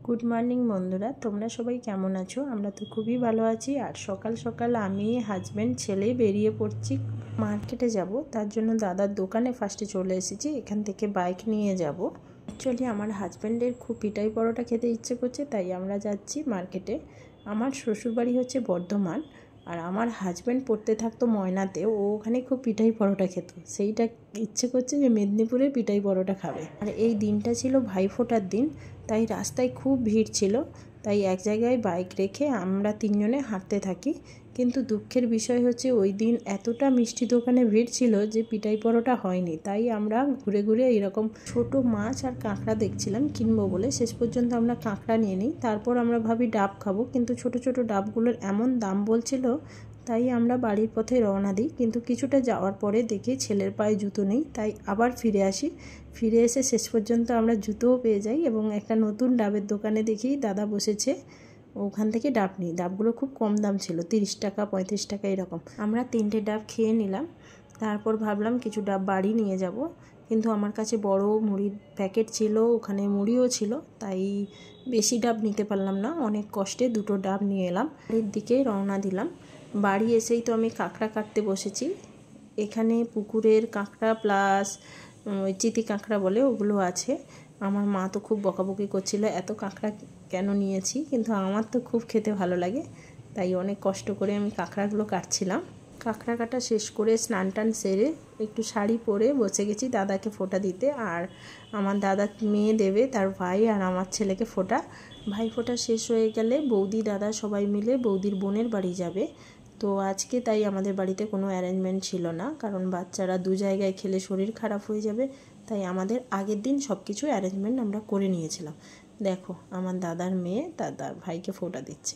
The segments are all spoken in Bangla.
গুড মর্নিং বন্ধুরা, তোমরা সবাই কেমন আছো? আমরা তো খুবই ভালো আছি। আর সকাল সকাল আমি, হাজব্যান্ড, ছেলে বেরিয়ে পড়ছি মার্কেটে যাব। তার জন্য দাদার দোকানে ফার্স্টে চলে এসেছি। এখান থেকে বাইক নিয়ে যাব। অ্যাকচুয়ালি আমার হাজব্যান্ডের খুব পিঠাই পরোটা খেতে ইচ্ছে করছে, তাই আমরা যাচ্ছি মার্কেটে। আমার শ্বশুরবাড়ি হচ্ছে বর্ধমান, আর আমার হাজব্যান্ড পড়তে থাকতো ময়নাতে। ও ওখানে খুব পিঠাই পরোটা খেত, সেইটা ইচ্ছে করছে যে মেদিনীপুরে পিঠাই পরোটা খাবে। আর এই দিনটা ছিল ভাইফোঁটার দিন, তাই রাস্তায় খুব ভিড় ছিল। তাই এক জায়গায় বাইক রেখে আমরা তিনজনে হাঁটতে থাকি। কিন্তু দুঃখের বিষয় হচ্ছে ওই দিন এতটা মিষ্টি দোকানে ভিড় ছিল যে পিঠাই পরোটা হয়নি। তাই আমরা ঘুরে ঘুরে এরকম ছোট মাছ আর কাঁকড়া দেখছিলাম কিনবো বলে। শেষ পর্যন্ত আমরা কাঁকড়া নিয়ে নিই। তারপর আমরা ভাবি ডাব খাবো, কিন্তু ছোট ছোট ডাবগুলোর এমন দাম বলছিল, তাই আমরা বাড়ির পথে রওনা দিই। কিন্তু কিছুটা যাওয়ার পরে দেখি ছেলের পায়ে জুতো নেই, তাই আবার ফিরে আসি। ফিরে এসে শেষ পর্যন্ত আমরা জুতোও পেয়ে যাই এবং একটা নতুন ডাবের দোকানে দেখি দাদা বসেছে, ওখান থেকে ডাব নিই। ডাবগুলো খুব কম দাম ছিল, 30 টাকা 35 টাকা এরকম। আমরা 3টে ডাব খেয়ে নিলাম। তারপর ভাবলাম কিছু ডাব বাড়ি নিয়ে যাব, কিন্তু আমার কাছে বড় মুড়ির প্যাকেট ছিল, ওখানে মুড়িও ছিল, তাই বেশি ডাব নিতে পারলাম না। অনেক কষ্টে 2টো ডাব নিয়ে এলাম, বাড়ির দিকে রওনা দিলাম। বাড়ি এসেই তো আমি কাঁকড়া কাটতে বসেছি। এখানে পুকুরের কাঁকড়া প্লাস চিতি কাঁকড়া বলে ওগুলো আছে। আমার মা তো খুব বকাবকি করছিল এত কাঁকড়া কেন নিয়েছি, কিন্তু আমার তো খুব খেতে ভালো লাগে, তাই অনেক কষ্ট করে আমি কাঁকড়াগুলো কাটছিলাম। কাঁকড়া কাটা শেষ করে স্নান টান সেরে একটু শাড়ি পরে বসে গেছি দাদাকে ফোঁটা দিতে। আর আমার দাদা মেয়ে দেবে তার ভাই আর আমার ছেলেকে ফোঁটা। ভাই ফোঁটা শেষ হয়ে গেলে বৌদি দাদা সবাই মিলে বৌদির বোনের বাড়ি যাবে। তো আজকে তাই আমাদের বাড়িতে কোনো অ্যারেঞ্জমেন্ট ছিল না, কারণ বাচ্চারা 2 জায়গায় খেলে শরীর খারাপ হয়ে যাবে। তাই আমাদের আগের দিন সব কিছু অ্যারেঞ্জমেন্ট আমরা করে নিয়েছিলাম। দেখো আমার দাদার মেয়ে দাদার ভাইকে ফোঁটা দিচ্ছে।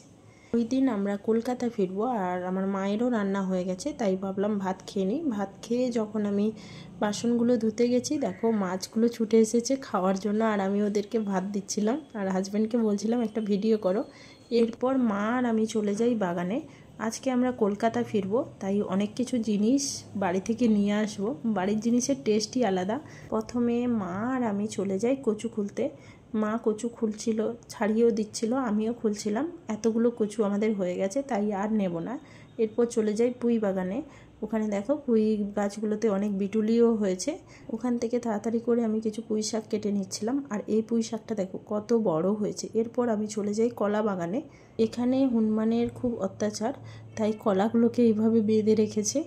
ওই দিন আমরা কলকাতা ফিরবো, আর আমার মায়েরও রান্না হয়ে গেছে, তাই ভাবলাম ভাত খেয়ে নিই। ভাত খেয়ে যখন আমি বাসনগুলো ধুতে গেছি, দেখো মাছগুলো ছুটে এসেছে খাওয়ার জন্য, আর আমি ওদেরকে ভাত দিচ্ছিলাম আর হাজব্যান্ডকে বলছিলাম একটা ভিডিও করো। এরপর মা আর আমি চলে যাই বাগানে। আজকে আমরা কলকাতা ফিরবো, তাই অনেক কিছু জিনিস বাড়ি থেকে নিয়ে আসবো। বাড়ির জিনিসের টেস্টই আলাদা। প্রথমে মা আর আমি চলে যাই কচু খুলতে। মা কচু খুলছিল, ছাড়িয়েও দিচ্ছিল, আমিও খুলছিলাম। এতগুলো কচু আমাদের হয়ে গেছে, তাই আর নেব না। এরপর চলে যাই পুঁই বাগানে। ওখানে দেখো পুঁই গাছগুলোতে অনেক বিটুলিও হয়েছে। ওখান থেকে তাড়াতাড়ি করে আমি কিছু পুঁই শাক কেটে নিচ্ছিলাম, আর এই পুঁই শাকটা দেখো কত বড় হয়েছে। এরপর আমি চলে যাই কলা বাগানে। এখানে হনুমানের খুব অত্যাচার, তাই কলাগুলোকে এইভাবে বেঁধে রেখেছে।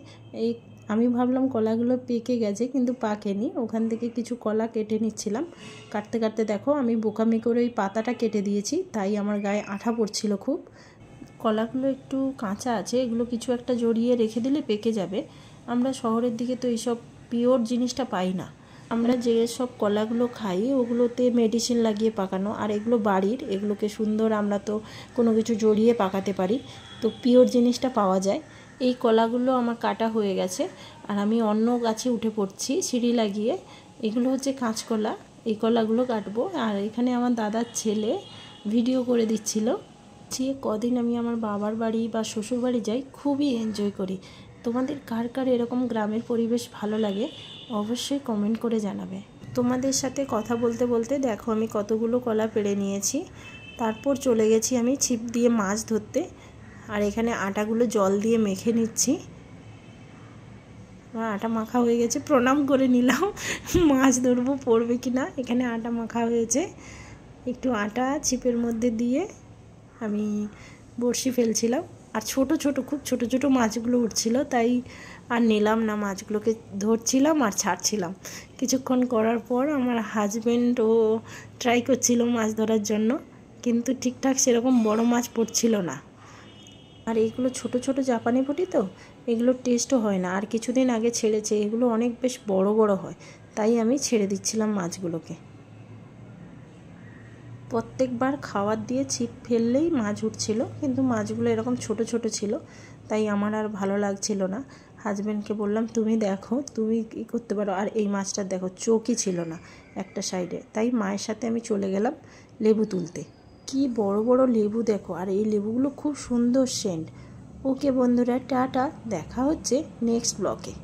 আমি ভাবলাম কলাগুলো পেকে গেছে, কিন্তু পাকেনি। ওখান থেকে কিছু কলা কেটে নিচ্ছিলাম। কাটতে কাটতে দেখো আমি বোকামি করে ওই পাতাটা কেটে দিয়েছি, তাই আমার গায়ে আঠা পড়ছিল খুব। কলাগুলো একটু কাঁচা আছে, এগুলো কিছু একটা জড়িয়ে রেখে দিলে পেকে যাবে। আমরা শহরের দিকে তো এইসব পিওর জিনিসটা পাই না। আমরা যে সব কলাগুলো খাই ওগুলোতে মেডিসিন লাগিয়ে পাকানো, আর এগুলো বাড়ির, এগুলোকে সুন্দর আমরা তো কোনো কিছু জড়িয়ে পাকাতে পারি, তো পিওর জিনিসটা পাওয়া যায়। এই কলাগুলো আমার কাটা হয়ে গেছে, আর আমি অন্য গাছে উঠে পড়ছি সিঁড়ি লাগিয়ে। এগুলো হচ্ছে কাঁচকলা, এই কলাগুলো কাটবো। আর এখানে আমার দাদার ছেলে ভিডিও করে দিচ্ছিল। যে কদিন আমি আমার বাবার বাড়ি বা শ্বশুর বাড়ি যাই খুবই এনজয় করি। তোমাদের কার কার এরকম গ্রামের পরিবেশ ভালো লাগে অবশ্যই কমেন্ট করে জানাবে। তোমাদের সাথে কথা বলতে বলতে দেখো আমি কতগুলো কলা পেড়ে নিয়েছি। তারপর চলে গেছি আমি ছিপ দিয়ে মাছ ধরতে। আর এখানে আটাগুলো জল দিয়ে মেখে নিচ্ছি। আমার আটা মাখা হয়ে গেছে, প্রণাম করে নিলাম। মাছ ধরবো পড়বে কি না। এখানে আটা মাখা হয়েছে, একটু আটা ছিপের মধ্যে দিয়ে আমি বড়শি ফেলছিলাম। আর ছোট ছোট খুব ছোট ছোট মাছগুলো উঠছিল, তাই আর নিলাম না। মাছগুলোকে ধরছিলাম আর ছাড়ছিলাম। কিছুক্ষণ করার পর আমার হাজব্যান্ড ও ট্রাই করছিল মাছ ধরার জন্য, কিন্তু ঠিকঠাক সেরকম বড় মাছ পড়ছিল না। আর এইগুলো ছোট ছোট জাপানি পুঁটি তো, এগুলোর টেস্টও হয় না। আর কিছুদিন আগে ছেড়েছে, এগুলো অনেক বেশ বড় বড় হয়, তাই আমি ছেড়ে দিচ্ছিলাম মাছগুলোকে। প্রত্যেকবার খাবার দিয়ে ছিপ ফেললেই মাছ উঠছিল, কিন্তু মাছগুলো এরকম ছোট ছোট ছিল, তাই আমার আর ভালো লাগছিল না। হাজব্যান্ডকে বললাম তুমি দেখো, তুমি কী করতে পারো। আর এই মাছটার দেখো চোখই ছিল না একটা সাইডে, তাই মায়ের সাথে আমি চলে গেলাম লেবু তুলতে। কি বড় বড় লেবু দেখো, আর এই লেবুগুলো খুব সুন্দর সেন্ট। ওকে বন্ধুরা, টাটা, দেখা হচ্ছে নেক্সট ব্লগে।